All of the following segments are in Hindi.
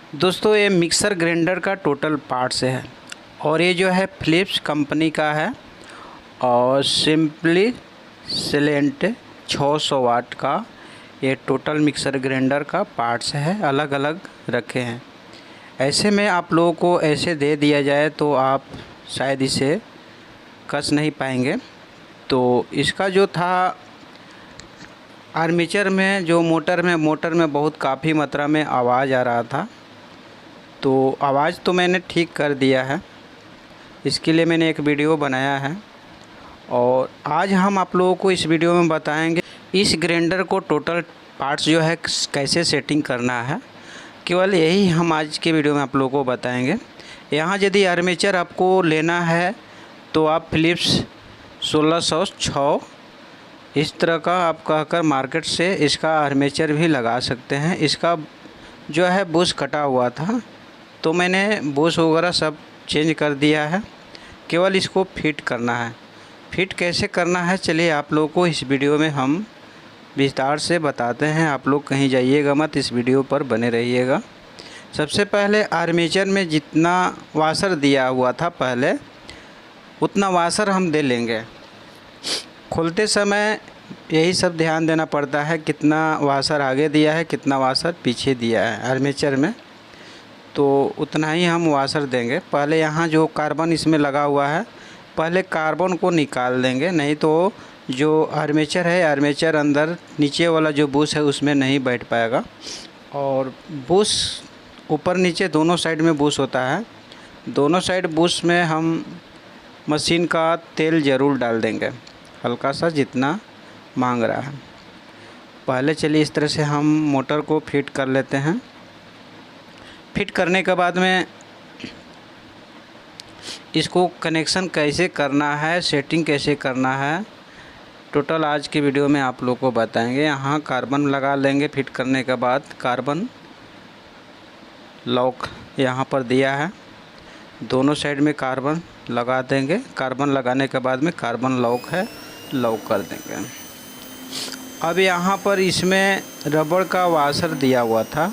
दोस्तों ये मिक्सर ग्राइंडर का टोटल पार्ट्स है और ये जो है फिलिप्स कंपनी का है और सिंपली सिलेंट 600 वाट का ये टोटल मिक्सर ग्राइंडर का पार्ट्स है, अलग अलग रखे हैं। ऐसे में आप लोगों को ऐसे दे दिया जाए तो आप शायद इसे कस नहीं पाएंगे। तो इसका जो था आर्मेचर में जो मोटर में बहुत काफ़ी मात्रा में आवाज़ आ रहा था, तो आवाज़ तो मैंने ठीक कर दिया है। इसके लिए मैंने एक वीडियो बनाया है और आज हम आप लोगों को इस वीडियो में बताएंगे इस ग्राइंडर को टोटल पार्ट्स जो है कैसे सेटिंग करना है। केवल यही हम आज के वीडियो में आप लोगों को बताएंगे। यहाँ यदि आर्मेचर आपको लेना है तो आप फिलिप्स 1606 इस तरह का आप कहकर मार्केट से इसका आर्मेचर भी लगा सकते हैं। इसका जो है बुश कटा हुआ था तो मैंने बुश वगैरह सब चेंज कर दिया है, केवल इसको फिट करना है। फिट कैसे करना है चलिए आप लोगों को इस वीडियो में हम विस्तार से बताते हैं। आप लोग कहीं जाइएगा मत, इस वीडियो पर बने रहिएगा। सबसे पहले आर्मेचर में जितना वाशर दिया हुआ था पहले उतना वाशर हम दे लेंगे। खोलते समय यही सब ध्यान देना पड़ता है, कितना वाशर आगे दिया है कितना वाशर पीछे दिया है आर्मेचर में, तो उतना ही हम वाशर देंगे। पहले यहाँ जो कार्बन इसमें लगा हुआ है पहले कार्बन को निकाल देंगे, नहीं तो जो आर्मेचर है आर्मेचर अंदर नीचे वाला जो बुश है उसमें नहीं बैठ पाएगा। और बुश ऊपर नीचे दोनों साइड में बुश होता है, दोनों साइड बुश में हम मशीन का तेल ज़रूर डाल देंगे, हल्का सा जितना मांग रहा है। पहले चलिए इस तरह से हम मोटर को फिट कर लेते हैं। फिट करने के बाद में इसको कनेक्शन कैसे करना है, सेटिंग कैसे करना है, टोटल आज की वीडियो में आप लोगों को बताएंगे। यहाँ कार्बन लगा लेंगे, फिट करने के बाद कार्बन लॉक यहाँ पर दिया है, दोनों साइड में कार्बन लगा देंगे। कार्बन लगाने के बाद में कार्बन लॉक है, लॉक कर देंगे। अब यहाँ पर इसमें रबड़ का वाशर दिया हुआ था,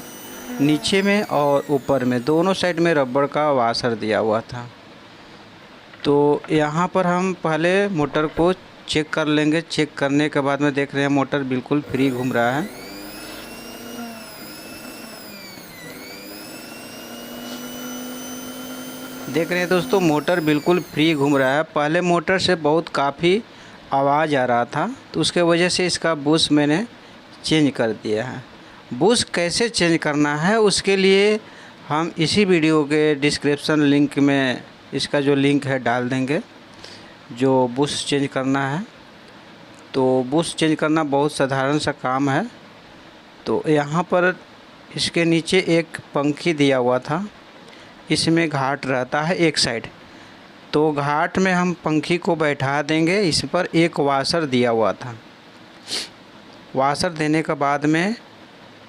नीचे में और ऊपर में दोनों साइड में रबड़ का वाशर दिया हुआ था। तो यहाँ पर हम पहले मोटर को चेक कर लेंगे। चेक करने के बाद में देख रहे हैं मोटर बिल्कुल फ्री घूम रहा है। देख रहे हैं दोस्तों मोटर बिल्कुल फ्री घूम रहा है। पहले मोटर से बहुत काफ़ी आवाज़ आ रहा था तो उसके वजह से इसका बुश मैंने चेंज कर दिया है। बुश कैसे चेंज करना है उसके लिए हम इसी वीडियो के डिस्क्रिप्शन लिंक में इसका जो लिंक है डाल देंगे, जो बुश चेंज करना है। तो बुश चेंज करना बहुत साधारण सा काम है। तो यहाँ पर इसके नीचे एक पंखी दिया हुआ था, इसमें घाट रहता है एक साइड, तो घाट में हम पंखी को बैठा देंगे। इस पर एक वाशर दिया हुआ था, वाशर देने के बाद में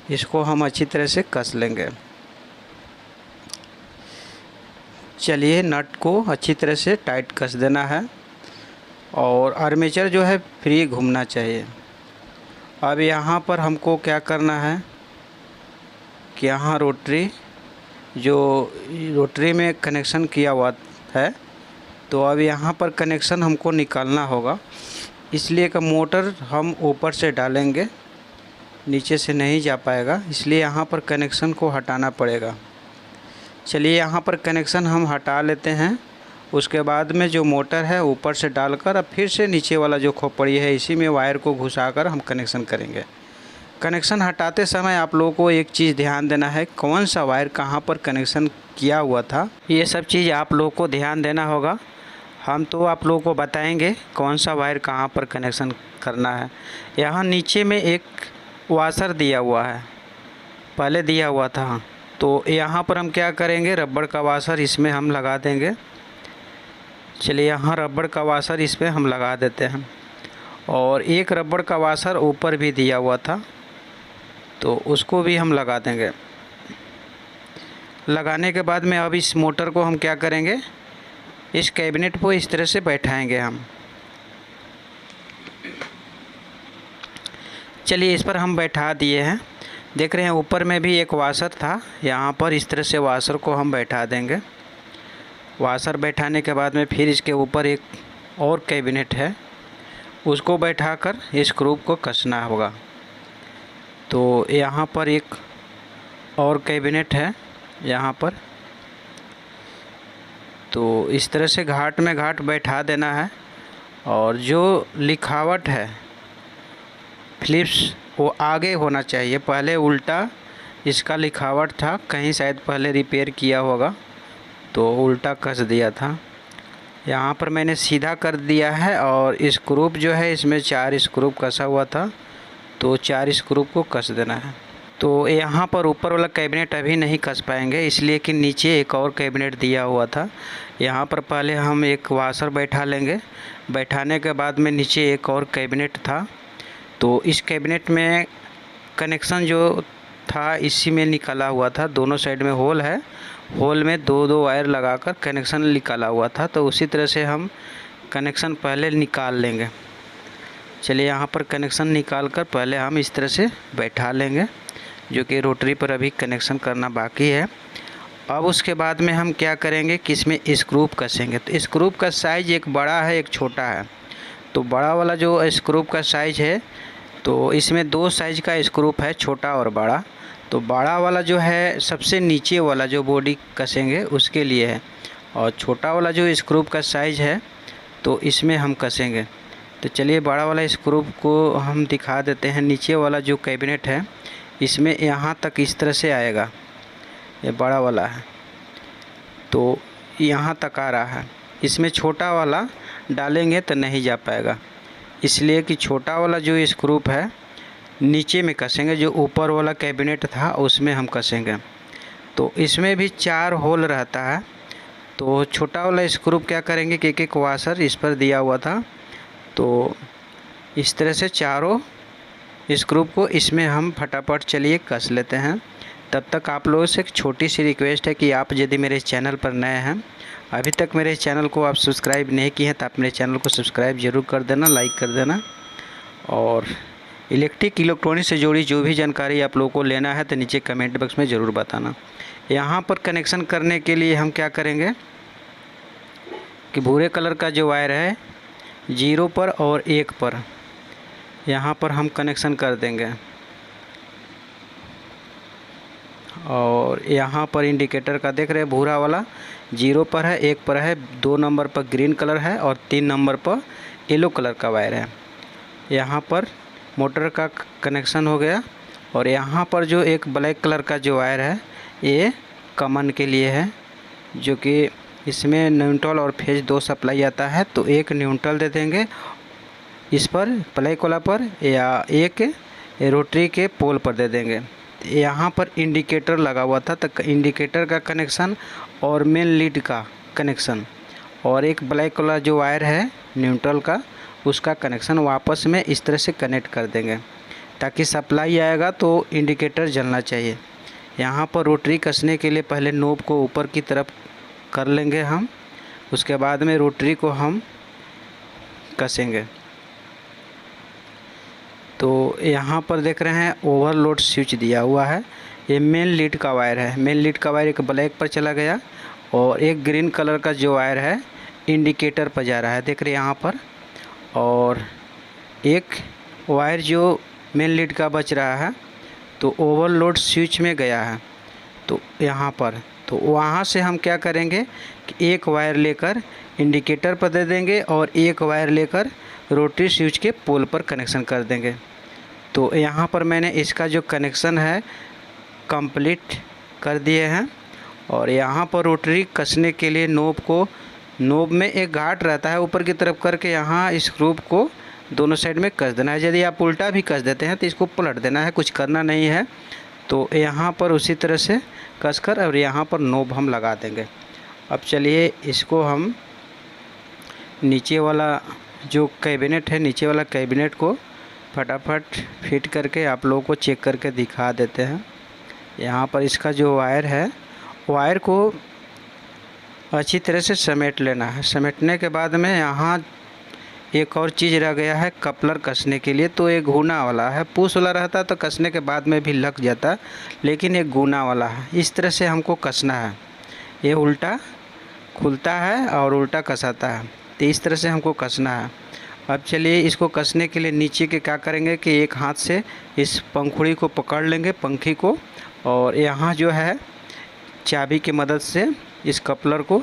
इसको हम अच्छी तरह से कस लेंगे। चलिए नट को अच्छी तरह से टाइट कस देना है और आर्मेचर जो है फ्री घूमना चाहिए। अब यहाँ पर हमको क्या करना है कि यहाँ रोटरी में कनेक्शन किया हुआ है, तो अब यहाँ पर कनेक्शन हमको निकालना होगा। इसलिए का मोटर हम ऊपर से डालेंगे, नीचे से नहीं जा पाएगा, इसलिए यहाँ पर कनेक्शन को हटाना पड़ेगा। चलिए यहाँ पर कनेक्शन हम हटा लेते हैं। उसके बाद में जो मोटर है ऊपर से डालकर अब फिर से नीचे वाला जो खोपड़ी है इसी में वायर को घुसाकर हम कनेक्शन करेंगे। कनेक्शन हटाते समय आप लोगों को एक चीज़ ध्यान देना है, कौन सा वायर कहाँ पर कनेक्शन किया हुआ था, ये सब चीज़ आप लोगों को ध्यान देना होगा। हम तो आप लोगों को बताएंगे कौन सा वायर कहाँ पर कनेक्शन करना है। यहाँ नीचे में एक वाशर दिया हुआ है, पहले दिया हुआ था, तो यहाँ पर हम क्या करेंगे रबड़ का वाशर इसमें हम लगा देंगे। चलिए यहाँ रबड़ का वाशर इस पर हम लगा देते हैं और एक रबड़ का वाशर ऊपर भी दिया हुआ था तो उसको भी हम लगा देंगे। लगाने के बाद में अब इस मोटर को हम क्या करेंगे, इस कैबिनेट को इस तरह से बैठाएंगे हम। चलिए इस पर हम बैठा दिए हैं। देख रहे हैं ऊपर में भी एक वाशर था, यहाँ पर इस तरह से वाशर को हम बैठा देंगे। वाशर बैठाने के बाद में फिर इसके ऊपर एक और कैबिनेट है, उसको बैठाकर स्क्रू को कसना होगा। तो यहाँ पर एक और कैबिनेट है यहाँ पर, तो इस तरह से घाट में घाट बैठा देना है। और जो लिखावट है फिलिप्स वो आगे होना चाहिए, पहले उल्टा इसका लिखावट था, कहीं शायद पहले रिपेयर किया होगा तो उल्टा कस दिया था। यहाँ पर मैंने सीधा कर दिया है और स्क्रू जो है इसमें 4 स्क्रू कसा हुआ था, तो 4 स्क्रू को कस देना है। तो यहाँ पर ऊपर वाला कैबिनेट अभी नहीं कस पाएंगे, इसलिए कि नीचे एक और कैबिनेट दिया हुआ था। यहाँ पर पहले हम एक वाशर बैठा लेंगे, बैठाने के बाद में नीचे एक और कैबिनेट था, तो इस कैबिनेट में कनेक्शन जो था इसी में निकाला हुआ था। दोनों साइड में होल है, होल में 2-2 वायर लगाकर कनेक्शन निकाला हुआ था, तो उसी तरह से हम कनेक्शन पहले निकाल लेंगे। चलिए यहाँ पर कनेक्शन निकाल कर पहले हम इस तरह से बैठा लेंगे, जो कि रोटरी पर अभी कनेक्शन करना बाकी है। अब उसके बाद में हम क्या करेंगे कि इसमें स्क्रू कसेंगे। तो स्क्रू का साइज़ एक बड़ा है एक छोटा है, तो बड़ा वाला जो स्क्रू का साइज़ है तो इसमें 2 साइज़ का स्क्रू है, छोटा और बड़ा। तो बड़ा वाला जो है सबसे नीचे वाला जो बॉडी कसेंगे उसके लिए है, और छोटा वाला जो स्क्रू का साइज़ है तो इसमें हम कसेंगे। तो चलिए बड़ा वाला स्क्रू को हम दिखा देते हैं। नीचे वाला जो कैबिनेट है इसमें यहाँ तक इस तरह से आएगा, ये बड़ा वाला है तो यहाँ तक आ रहा है। इसमें छोटा वाला डालेंगे तो नहीं जा पाएगा, इसलिए कि छोटा वाला जो स्क्रू है नीचे में कसेंगे, जो ऊपर वाला कैबिनेट था उसमें हम कसेंगे। तो इसमें भी 4 होल रहता है, तो छोटा वाला स्क्रू क्या करेंगे कि एक वाशर इस पर दिया हुआ था, तो इस तरह से चारों स्क्रू को इसमें हम फटाफट चलिए कस लेते हैं। तब तक आप लोगों से एक छोटी सी रिक्वेस्ट है कि आप यदि मेरे चैनल पर नए हैं, अभी तक मेरे चैनल को आप सब्सक्राइब नहीं किए हैं, तो आप मेरे चैनल को सब्सक्राइब ज़रूर कर देना, लाइक कर देना। और इलेक्ट्रॉनिक से जुड़ी जो भी जानकारी आप लोगों को लेना है तो नीचे कमेंट बॉक्स में ज़रूर बताना। यहाँ पर कनेक्शन करने के लिए हम क्या करेंगे कि भूरे कलर का जो वायर है 0 पर और 1 पर यहाँ पर हम कनेक्शन कर देंगे। और यहाँ पर इंडिकेटर का देख रहे हैं भूरा वाला 0 पर है, 1 पर है, 2 नंबर पर ग्रीन कलर है और 3 नंबर पर येलो कलर का वायर है। यहाँ पर मोटर का कनेक्शन हो गया। और यहाँ पर जो एक ब्लैक कलर का जो वायर है ये कॉमन के लिए है, जो कि इसमें न्यूट्रल और फेज 2 सप्लाई आता है, तो एक न्यूट्रल दे देंगे इस पर ब्लैक वाला पर, या एक रोटरी के पोल पर दे देंगे। यहाँ पर इंडिकेटर लगा हुआ था, तो इंडिकेटर का कनेक्शन और मेन लीड का कनेक्शन और एक ब्लैक वाला जो वायर है न्यूट्रल का उसका कनेक्शन वापस में इस तरह से कनेक्ट कर देंगे, ताकि सप्लाई आएगा तो इंडिकेटर जलना चाहिए। यहाँ पर रोटरी कसने के लिए पहले नोब को ऊपर की तरफ कर लेंगे हम, उसके बाद में रोटरी को हम कसेंगे। तो यहाँ पर देख रहे हैं ओवरलोड स्विच दिया हुआ है, ये मेन लीड का वायर है। मेन लीड का वायर एक ब्लैक पर चला गया और एक ग्रीन कलर का जो वायर है इंडिकेटर पर जा रहा है, देख रहे हैं यहाँ पर। और एक वायर जो मेन लीड का बच रहा है तो ओवरलोड स्विच में गया है, तो यहाँ पर तो वहाँ से हम क्या करेंगे कि एक वायर लेकर इंडिकेटर पर दे देंगे और एक वायर लेकर रोटरी स्विच के पोल पर कनेक्शन कर देंगे। तो यहाँ पर मैंने इसका जो कनेक्शन है कंप्लीट कर दिए हैं। और यहाँ पर रोटरी कसने के लिए नोब में एक गांठ रहता है ऊपर की तरफ करके, यहाँ इस स्क्रू को दोनों साइड में कस देना है। यदि आप उल्टा भी कस देते हैं तो इसको पलट देना है, कुछ करना नहीं है। तो यहाँ पर उसी तरह से कसकर और यहाँ पर नोब हम लगा देंगे। अब चलिए इसको हम नीचे वाला जो कैबिनेट है, नीचे वाला कैबिनेट को फटाफट फिट करके आप लोगों को चेक करके दिखा देते हैं। यहाँ पर इसका जो वायर है, वायर को अच्छी तरह से समेट लेना है। समेटने के बाद में यहाँ एक और चीज़ रह गया है कपलर कसने के लिए। तो ये गूना वाला है, पुश वाला रहता तो कसने के बाद में भी लग जाता, लेकिन ये गूना वाला है। इस तरह से हमको कसना है, ये उल्टा खुलता है और उल्टा कसाता है, तो इस तरह से हमको कसना है। अब चलिए इसको कसने के लिए नीचे के क्या करेंगे कि एक हाथ से इस पंखुड़ी को पकड़ लेंगे, पंखी को, और यहाँ जो है चाबी की मदद से इस कपलर को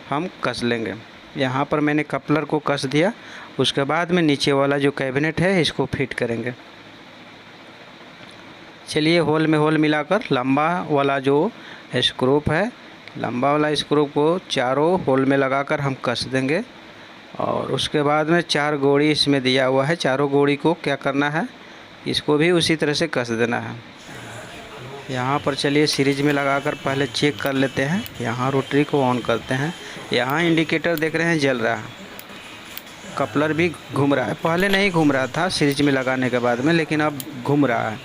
हम कस लेंगे। यहाँ पर मैंने कपलर को कस दिया। उसके बाद में नीचे वाला जो कैबिनेट है इसको फिट करेंगे। चलिए होल में होल मिलाकर लंबा वाला जो स्क्रू है, लंबा वाला स्क्रू को चारों होल में लगाकर हम कस देंगे। और उसके बाद में 4 गोड़ी इसमें दिया हुआ है, चारों गोड़ी को क्या करना है, इसको भी उसी तरह से कस देना है। यहाँ पर चलिए सीरीज में लगाकर पहले चेक कर लेते हैं। यहाँ रोटरी को ऑन करते हैं। यहाँ इंडिकेटर देख रहे हैं जल रहा है, कपलर भी घूम रहा है। पहले नहीं घूम रहा था सीरीज में लगाने के बाद में, लेकिन अब घूम रहा है।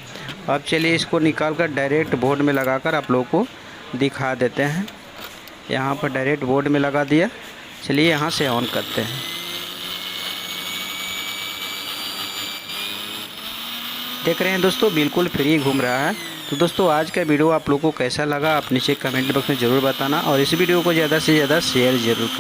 अब चलिए इसको निकाल कर डायरेक्ट बोर्ड में लगाकर आप लोगों को दिखा देते हैं। यहाँ पर डायरेक्ट बोर्ड में लगा दिया। चलिए यहाँ से ऑन करते हैं। देख रहे हैं दोस्तों बिल्कुल फ्री घूम रहा है। तो दोस्तों आज का वीडियो आप लोगों को कैसा लगा आप नीचे कमेंट बॉक्स में ज़रूर बताना, और इस वीडियो को ज़्यादा से ज़्यादा शेयर ज़रूर करना।